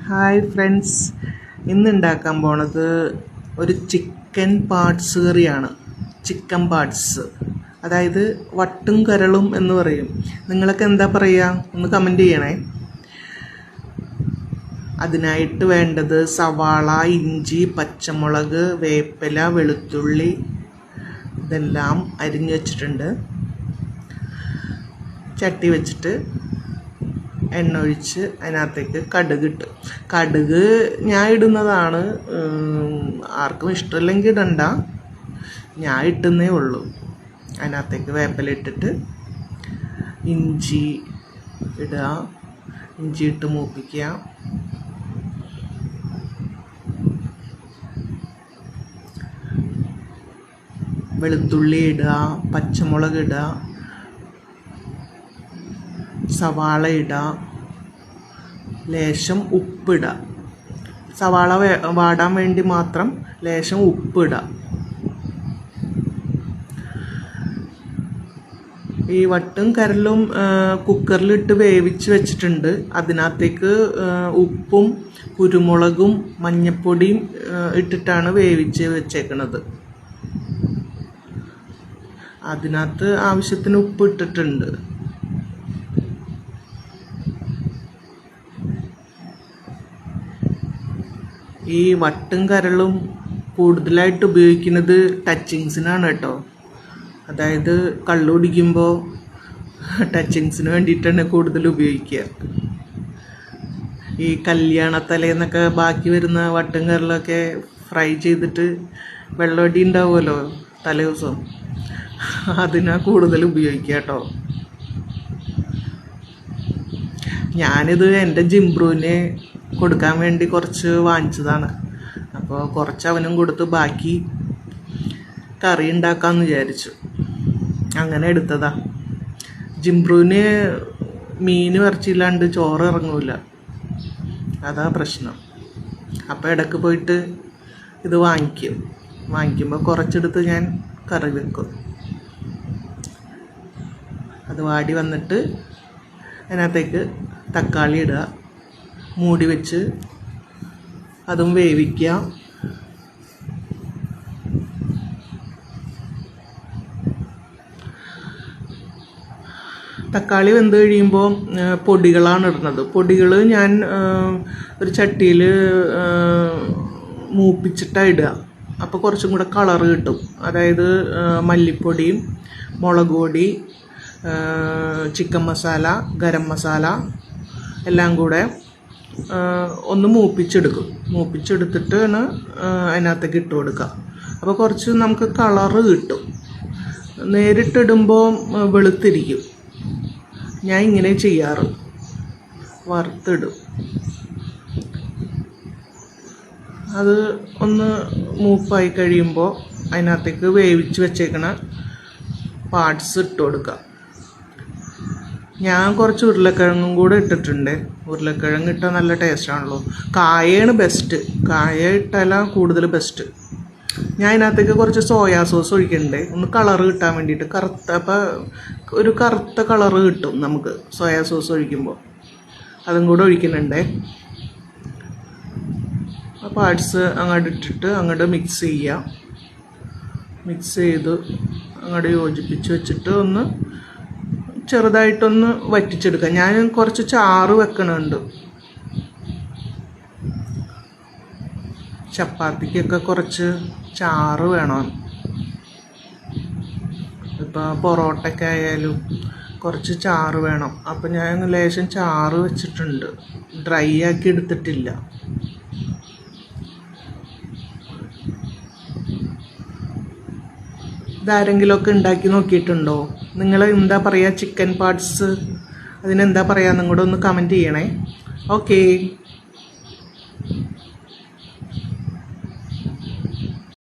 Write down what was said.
Hi friends, ഇന്ന് ഉണ്ടാക്കാൻ പോണത് ഒരു ചിക്കൻ പാർട്സ് കറിയാണ്. ചിക്കൻ പാർട്സ്, അതായത് വട്ടും കരളും എന്ന് പറയും. നിങ്ങളൊക്കെ എന്താ പറയുക? ഒന്ന് കമൻറ്റ് ചെയ്യണേ. അതിനായിട്ട് വേണ്ടത് സവാള, ഇഞ്ചി, പച്ചമുളക്, വേപ്പില, വെളുത്തുള്ളി ഇതെല്ലാം അരിഞ്ഞു വെച്ചിട്ടുണ്ട്. ചട്ടി വെച്ചിട്ട് എണ്ണ ഒഴിച്ച് അതിനകത്തേക്ക് കടുക് ഇട്ട്, കടുക് ഞാൻ ഇടുന്നതാണ്. ആർക്കും ഇഷ്ടമില്ലെങ്കിൽ ഇടണ്ട, ഞാൻ ഇട്ടുന്നേ ഉള്ളൂ. അതിനകത്തേക്ക് വേപ്പില ഇട്ടിട്ട് ഇഞ്ചി ഇടുക, ഇഞ്ചി ഇട്ട് മൂപ്പിക്കുക. വെളുത്തുള്ളി ഇടുക, പച്ചമുളക് ഇടുക, സവാള ഇടുക, ലേശം ഉപ്പിടുക. സവാള വാടാൻ വേണ്ടി മാത്രം ലേശം ഉപ്പിടുക. ഈ വട്ടും കരലും കുക്കറിലിട്ട് വേവിച്ച് വെച്ചിട്ടുണ്ട്. അതിനകത്തേക്ക് ഉപ്പും കുരുമുളകും മഞ്ഞൾപ്പൊടിയും ഇട്ടിട്ടാണ് വേവിച്ച് വെച്ചേക്കണത്. അതിനകത്ത് ആവശ്യത്തിന് ഉപ്പ് ഇട്ടിട്ടുണ്ട്. ഈ വട്ടും കരളും കൂടുതലായിട്ട് ഉപയോഗിക്കുന്നത് ടച്ചിങ്സിനാണ് കേട്ടോ. അതായത് കള്ളു കുടിക്കുമ്പോൾ ടച്ചിങ്സിന് വേണ്ടിയിട്ടാണ് കൂടുതൽ ഉപയോഗിക്കുക. ഈ കല്യാണത്തലേന്നൊക്കെ ബാക്കി വരുന്ന വട്ടും കരളൊക്കെ ഫ്രൈ ചെയ്തിട്ട് വെള്ളമടി ഉണ്ടാവുമല്ലോ തലേ ദിവസം, അതിനാണ് കൂടുതൽ ഉപയോഗിക്കുക കേട്ടോ. ഞാനിത് എൻ്റെ ജിംബ്രൂവിന് കൊടുക്കാൻ വേണ്ടി കുറച്ച് വാങ്ങിച്ചതാണ്. അപ്പോൾ കുറച്ച് അവനും കൊടുത്ത് ബാക്കി കറി ഉണ്ടാക്കാമെന്ന് വിചാരിച്ചു. അങ്ങനെ എടുത്തതാ. ജിംബ്രൂവിന് മീൻ ഇറച്ചിയില്ലാണ്ട് ചോറ് ഇറങ്ങൂല, അതാ പ്രശ്നം. അപ്പോൾ ഇടയ്ക്ക് പോയിട്ട് ഇത് വാങ്ങിക്കുമ്പോൾ കുറച്ചെടുത്ത് ഞാൻ കറി വെക്കും. അത് വാടി വന്നിട്ട് അതിനകത്തേക്ക് തക്കാളി ഇടുക, മൂടി വെച്ച് അതും വേവിക്കുക. തക്കാളി വെന്ത് കഴിയുമ്പോൾ പൊടികളാണ് ഇടുന്നത്. പൊടികൾ ഞാൻ ഒരു ചട്ടിയിൽ മൂപ്പിച്ചിട്ടാണ് ഇടുക. അപ്പോൾ കുറച്ചും കൂടെ കളറ് കിട്ടും. അതായത് മല്ലിപ്പൊടിയും മുളക് പൊടി, ചിക്കൻ മസാല, ഗരം മസാല എല്ലാം കൂടെ ഒന്ന് മൂപ്പിച്ചെടുത്തിട്ടാണ് അതിനകത്തേക്ക് ഇട്ട് കൊടുക്കുക. അപ്പോൾ കുറച്ച് നമുക്ക് കളറ് കിട്ടും. നേരിട്ടിടുമ്പോൾ വെളുത്തിരിക്കും. ഞാൻ ഇങ്ങനെ ചെയ്യാറ്, വറുത്തിടും. അത് ഒന്ന് മൂപ്പായി കഴിയുമ്പോൾ അതിനകത്തേക്ക് വേവിച്ച് വെച്ചേക്കണ പാർട്സ് ഇട്ട് കൊടുക്കുക. ഞാൻ കുറച്ച് ഉരുളക്കിഴങ്ങും കൂടെ ഇട്ടിട്ടുണ്ട്. ഉരുളക്കിഴങ്ങ് ഇട്ടാൽ നല്ല ടേസ്റ്റാണല്ലോ. കായയാണ് ബെസ്റ്റ്, കായ ഇട്ടാലാണ് കൂടുതൽ ബെസ്റ്റ്. ഞാൻ അതിനകത്തേക്ക് കുറച്ച് സോയാ സോസ് ഒഴിക്കുന്നുണ്ട്, ഒന്ന് കളറ് കിട്ടാൻ വേണ്ടിയിട്ട്. അപ്പോൾ ഒരു കറുത്ത കളറ് കിട്ടും നമുക്ക് സോയാ സോസ് ഒഴിക്കുമ്പോൾ. അതും കൂടെ ഒഴിക്കുന്നുണ്ട്. ആ പാർട്സ് അങ്ങോട്ട് ഇട്ടിട്ട് അങ്ങോട്ട് മിക്സ് ചെയ്യുക. മിക്സ് ചെയ്ത് അങ്ങോട്ട് യോജിപ്പിച്ച് വെച്ചിട്ട് ഒന്ന് ചെറുതായിട്ടൊന്ന് വറ്റിച്ചെടുക്കുക. ഞാൻ കുറച്ച് ചാറ് വെക്കണുണ്ട്. ചപ്പാത്തിക്കൊക്കെ കുറച്ച് ചാറ് വേണം. ഇപ്പോൾ പൊറോട്ടയ്ക്ക് ആയാലും കുറച്ച് ചാറ് വേണം. അപ്പം ഞാൻ ലേശം ചാറ് വെച്ചിട്ടുണ്ട്, ഡ്രൈ ആക്കി എടുത്തിട്ടില്ല. ഇതാരെങ്കിലുമൊക്കെ ഉണ്ടാക്കി നോക്കിയിട്ടുണ്ടോ? നിങ്ങൾ എന്താ പറയുക? ചിക്കൻ പാർട്സ് അതിനെന്താ പറയുക? നിങ്ങളുടെ ഒന്ന് കമൻറ്റ് ചെയ്യണേ. ഓക്കേ.